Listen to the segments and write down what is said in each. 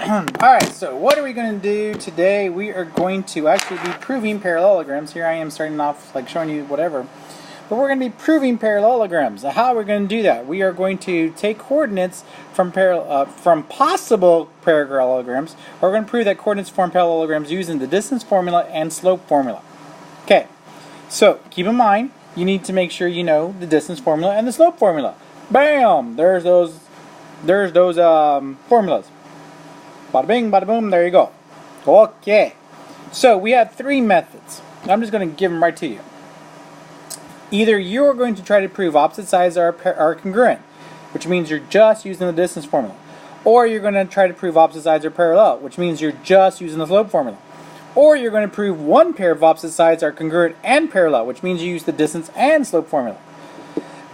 Alright, so what are we going to do today? We are going to actually be proving parallelograms. Here I am starting off like showing you whatever. But we're going to be proving parallelograms. Now, how are we going to do that? We are going to take coordinates from possible parallelograms. We're going to prove that coordinates form parallelograms using the distance formula and slope formula. Okay, so keep in mind, you need to make sure you know the distance formula and the slope formula. Bam! There's those formulas. Bada bing, bada boom, there you go. Okay, so we have three methods. I'm just going to give them right to you. Either you're going to try to prove opposite sides are congruent, which means you're just using the distance formula. Or you're going to try to prove opposite sides are parallel, which means you're just using the slope formula. Or you're going to prove one pair of opposite sides are congruent and parallel, which means you use the distance and slope formula.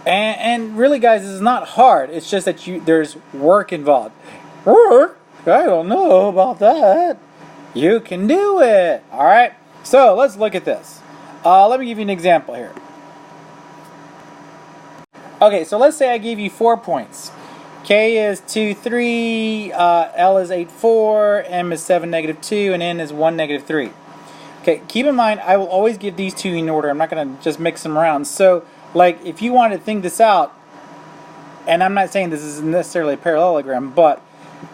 And really, guys, this is not hard. It's just that there's work involved. Work? I don't know about that. You can do it. Alright, so let's look at this. Let me give you an example here. Okay, so let's say I give you 4 points. K is 2, 3, L is 8, 4, M is 7, negative 2, and N is 1, negative 3. Okay, keep in mind, I will always give these two in order. I'm not going to just mix them around. So, like, if you want to think this out, and I'm not saying this is necessarily a parallelogram, but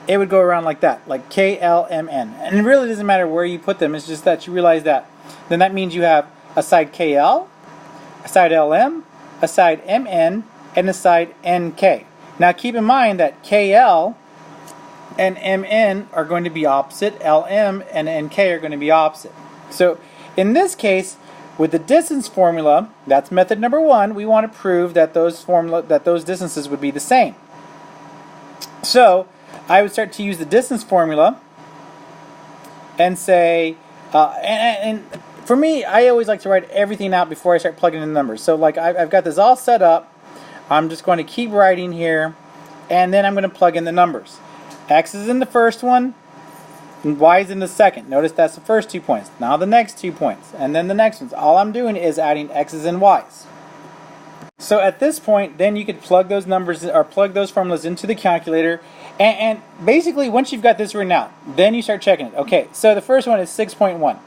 it would go around like that, like K, L, M, N. And it really doesn't matter where you put them, it's just that you realize that. Then that means you have a side KL, a side LM, a side MN, and a side NK. Now keep in mind that KL and MN are going to be opposite, LM and NK are going to be opposite. So in this case, with the distance formula, that's method number 1, we want to prove that those distances would be the same. So I would start to use the distance formula and say, and for me, I always like to write everything out before I start plugging in the numbers. So like I've got this all set up. I'm just going to keep writing here, and then I'm going to plug in the numbers. X is in the first one, and Y is in the second. Notice that's the first 2 points. Now the next 2 points, and then the next ones. All I'm doing is adding X's and Y's. So at this point, then you could plug those numbers or plug those formulas into the calculator, and basically once you've got this written out, then you start checking it. Okay, so the first one is 6.1,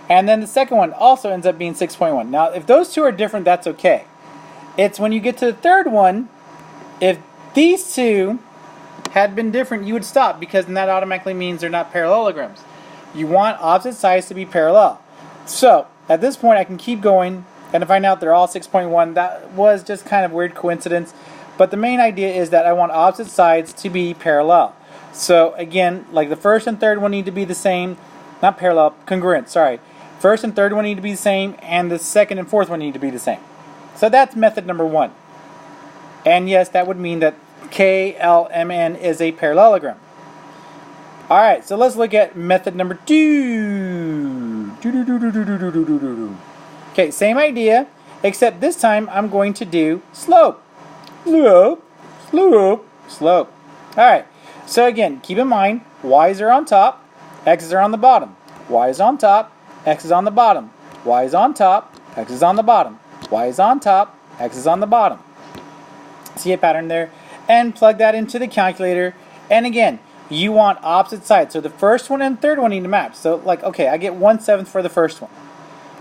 and then the second one also ends up being 6.1. Now if those two are different, that's okay. It's when you get to the third one, if these two had been different, you would stop, because then that automatically means they're not parallelograms. You want opposite sides to be parallel. So at this point I can keep going and find out they're all 6.1. That was just kind of weird coincidence, but the main idea is that I want opposite sides to be parallel. So again, like the first and third one need to be the same, not parallel, congruent, sorry. First and third one need to be the same, and the second and fourth one need to be the same. So that's method number 1. And yes, that would mean that KLMN is a parallelogram. Alright, so let's look at method number 2. Okay, same idea, except this time I'm going to do slope. Slope, slope, slope. Alright, so again, keep in mind, Y's are on top, X's are on the bottom. Y is on top, X is on the bottom. Y is on top, X is on the bottom. Y is on top, X is on the bottom. See a pattern there? And plug that into the calculator. And again, you want opposite sides. So the first one and third one need to match. So like, okay, I get 1/7 for the first one.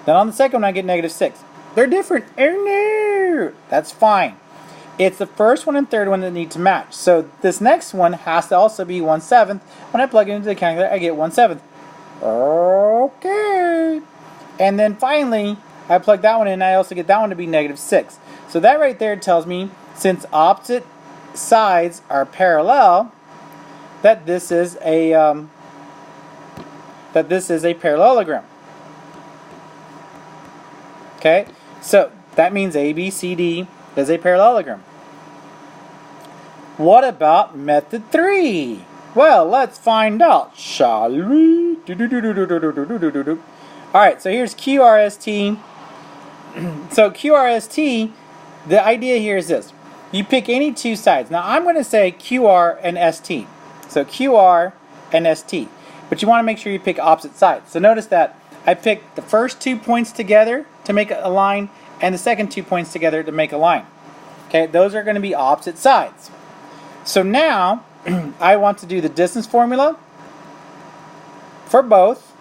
Then on the second one I get -6. They're different. Oh no! That's fine. It's the first one and third one that need to match. So this next one has to also be 1/7. When I plug it into the calculator, I get 1/7. Okay. And then finally, I plug that one in, I also get that one to be -6. So that right there tells me, since opposite sides are parallel, that this is a parallelogram. Okay, so that means ABCD is a parallelogram. What about method 3? Well, let's find out, shall we? Alright, so here's QRST. So QRST, the idea here is this. You pick any two sides. Now I'm going to say QR and ST. So QR and ST. But you want to make sure you pick opposite sides. So notice that I picked the first 2 points together to make a line, and the second 2 points together to make a line. Okay, those are going to be opposite sides. So now I want to do the distance formula for both,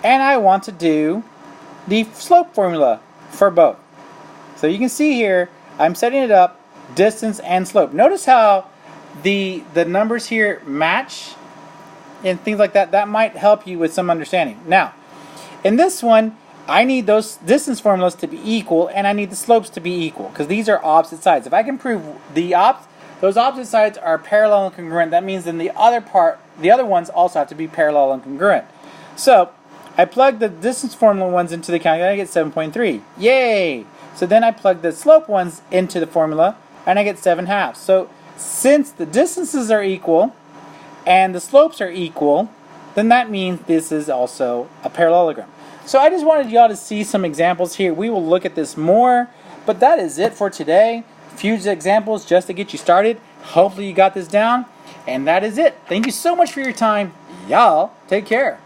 and I want to do the slope formula for both. So you can see here, I'm setting it up, distance and slope. Notice how the numbers here match and things like that. That might help you with some understanding. Now, in this one, I need those distance formulas to be equal, and I need the slopes to be equal, because these are opposite sides. If I can prove those opposite sides are parallel and congruent, that means then the other ones also have to be parallel and congruent. So I plug the distance formula ones into the calculator, I get 7.3. Yay! So then I plug the slope ones into the formula, and I get 7/2. So since the distances are equal and the slopes are equal, then that means this is also a parallelogram. So I just wanted y'all to see some examples here. We will look at this more, but that is it for today. Few examples just to get you started. Hopefully you got this down, and that is it. Thank you so much for your time. Y'all take care.